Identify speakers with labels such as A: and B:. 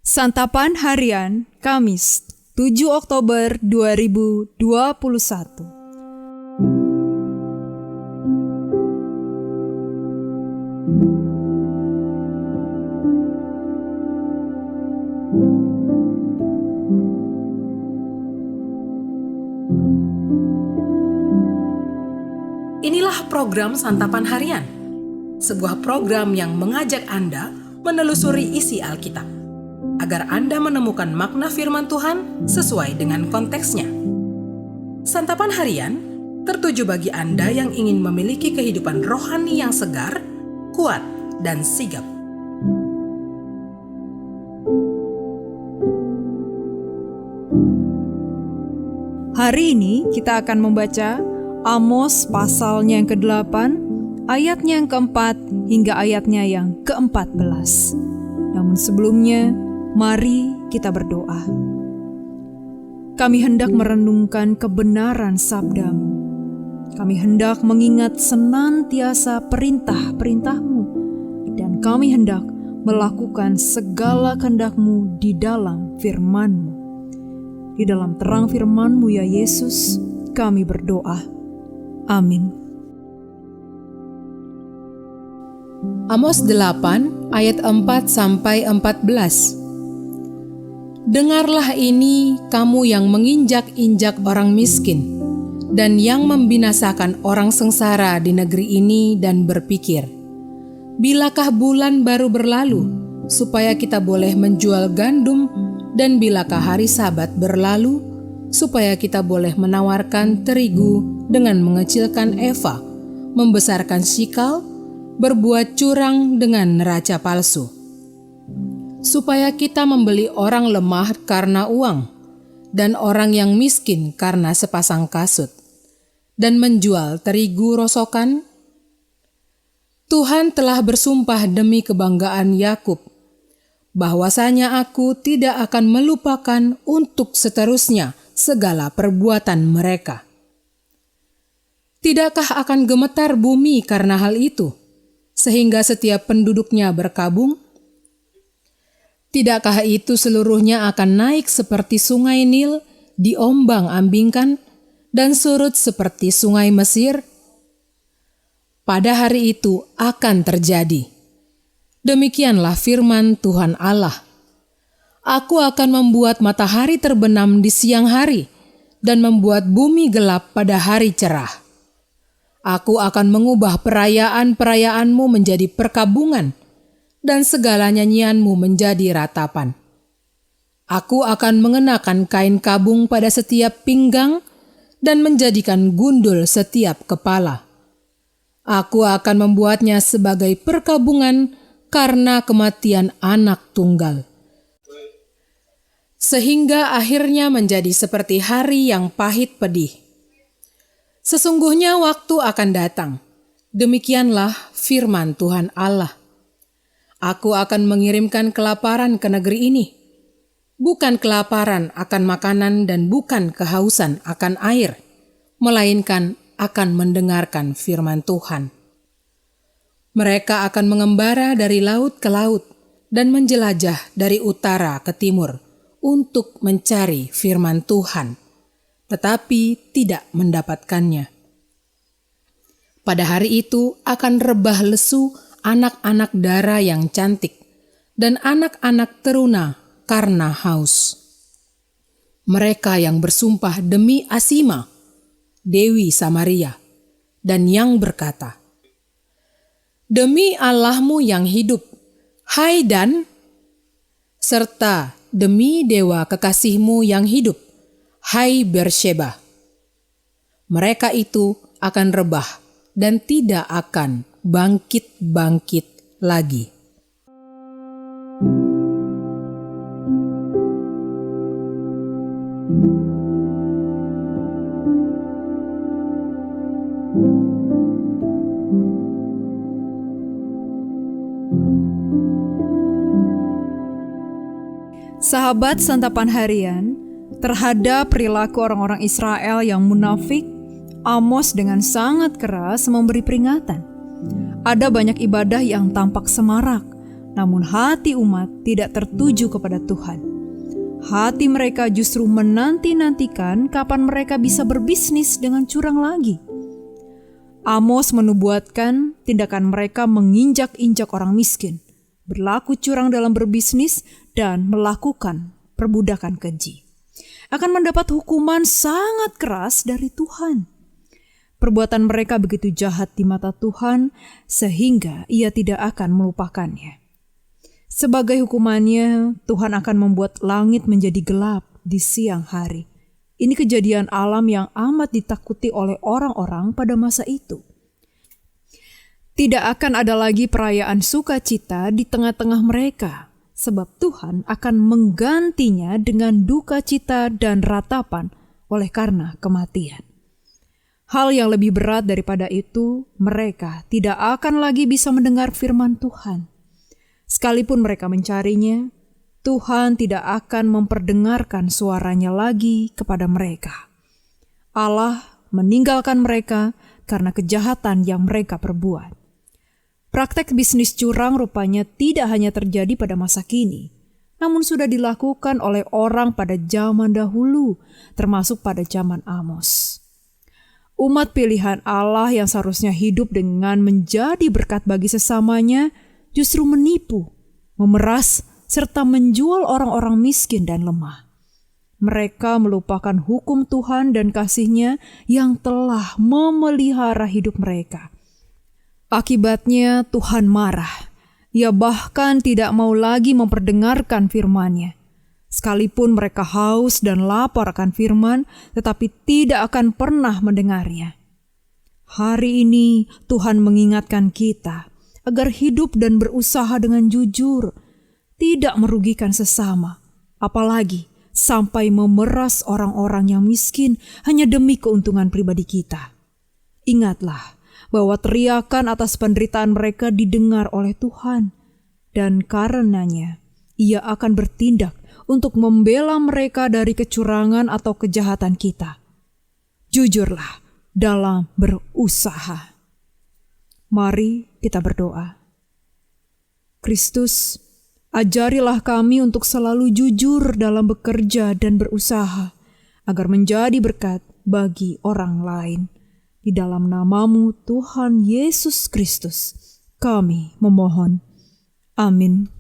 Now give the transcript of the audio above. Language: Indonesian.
A: Santapan Harian Kamis 7 Oktober 2021.
B: Inilah program Santapan Harian, sebuah program yang mengajak Anda menelusuri isi Alkitab, agar Anda menemukan makna firman Tuhan sesuai dengan konteksnya. Santapan Harian tertuju bagi Anda yang ingin memiliki kehidupan rohani yang segar, kuat, dan sigap.
A: Hari ini kita akan membaca Amos pasalnya yang ke-8, ayatnya yang ke-4 hingga ayatnya yang ke-14. Namun sebelumnya, mari kita berdoa. Kami hendak merenungkan kebenaran sabda-Mu. Kami hendak mengingat senantiasa perintah-perintah-Mu. Dan kami hendak melakukan segala kehendak-Mu di dalam firman-Mu. Di dalam terang firman-Mu ya Yesus, kami berdoa. Amin.
B: Amos 8 ayat 4-14. Dengarlah ini kamu yang menginjak-injak orang miskin dan yang membinasakan orang sengsara di negeri ini dan berpikir, bilakah bulan baru berlalu supaya kita boleh menjual gandum, dan bilakah hari Sabat berlalu supaya kita boleh menawarkan terigu dengan mengecilkan eva, membesarkan shikal, berbuat curang dengan neraca palsu, supaya kita membeli orang lemah karena uang, dan orang yang miskin karena sepasang kasut, dan menjual terigu rosokan. Tuhan telah bersumpah demi kebanggaan Yakub, bahwasanya aku tidak akan melupakan untuk seterusnya segala perbuatan mereka. Tidakkah akan gemetar bumi karena hal itu, sehingga setiap penduduknya berkabung? Tidakkah itu seluruhnya akan naik seperti sungai Nil, diombang-ambingkan, dan surut seperti sungai Mesir? Pada hari itu akan terjadi. Demikianlah firman Tuhan Allah. Aku akan membuat matahari terbenam di siang hari, dan membuat bumi gelap pada hari cerah. Aku akan mengubah perayaan-perayaanmu menjadi perkabungan, dan segala nyanyianmu menjadi ratapan. Aku akan mengenakan kain kabung pada setiap pinggang, dan menjadikan gundul setiap kepala. Aku akan membuatnya sebagai perkabungan karena kematian anak tunggal, sehingga akhirnya menjadi seperti hari yang pahit pedih. Sesungguhnya waktu akan datang, demikianlah firman Tuhan Allah. Aku akan mengirimkan kelaparan ke negeri ini, bukan kelaparan akan makanan dan bukan kehausan akan air, melainkan akan mendengarkan firman Tuhan. Mereka akan mengembara dari laut ke laut dan menjelajah dari utara ke timur untuk mencari firman Tuhan, tetapi tidak mendapatkannya. Pada hari itu akan rebah lesu anak-anak dara yang cantik dan anak-anak teruna karena haus. Mereka yang bersumpah demi Asima, Dewi Samaria, dan yang berkata, demi Allahmu yang hidup, hai Dan, serta demi dewa kekasihmu yang hidup, hai Bersheba. Mereka itu akan rebah dan tidak akan bangkit-bangkit lagi.
A: Sahabat Santapan Harian, terhadap perilaku orang-orang Israel yang munafik, Amos dengan sangat keras memberi peringatan. Ada banyak ibadah yang tampak semarak, namun hati umat tidak tertuju kepada Tuhan. Hati mereka justru menanti-nantikan kapan mereka bisa berbisnis dengan curang lagi. Amos menubuatkan tindakan mereka menginjak-injak orang miskin, berlaku curang dalam berbisnis, dan melakukan perbudakan keji. Akan mendapat hukuman sangat keras dari Tuhan. Perbuatan mereka begitu jahat di mata Tuhan sehingga Ia tidak akan melupakannya. Sebagai hukumannya, Tuhan akan membuat langit menjadi gelap di siang hari. Ini kejadian alam yang amat ditakuti oleh orang-orang pada masa itu. Tidak akan ada lagi perayaan sukacita di tengah-tengah mereka, sebab Tuhan akan menggantinya dengan duka cita dan ratapan oleh karena kematian. Hal yang lebih berat daripada itu, mereka tidak akan lagi bisa mendengar firman Tuhan. Sekalipun mereka mencarinya, Tuhan tidak akan memperdengarkan suaranya lagi kepada mereka. Allah meninggalkan mereka karena kejahatan yang mereka perbuat. Praktek bisnis curang rupanya tidak hanya terjadi pada masa kini, namun sudah dilakukan oleh orang pada zaman dahulu, termasuk pada zaman Amos. Umat pilihan Allah yang seharusnya hidup dengan menjadi berkat bagi sesamanya, justru menipu, memeras, serta menjual orang-orang miskin dan lemah. Mereka melupakan hukum Tuhan dan kasih-Nya yang telah memelihara hidup mereka. Akibatnya Tuhan marah. Ia bahkan tidak mau lagi memperdengarkan firman-Nya. Sekalipun mereka haus dan lapar akan firman, tetapi tidak akan pernah mendengarnya. Hari ini Tuhan mengingatkan kita agar hidup dan berusaha dengan jujur, tidak merugikan sesama, apalagi sampai memeras orang-orang yang miskin hanya demi keuntungan pribadi kita. Ingatlah bahwa teriakan atas penderitaan mereka didengar oleh Tuhan, dan karenanya Ia akan bertindak untuk membela mereka dari kecurangan atau kejahatan kita. Jujurlah dalam berusaha. Mari kita berdoa. Kristus, ajarilah kami untuk selalu jujur dalam bekerja dan berusaha, agar menjadi berkat bagi orang lain. Di dalam nama-Mu Tuhan Yesus Kristus, kami memohon. Amin.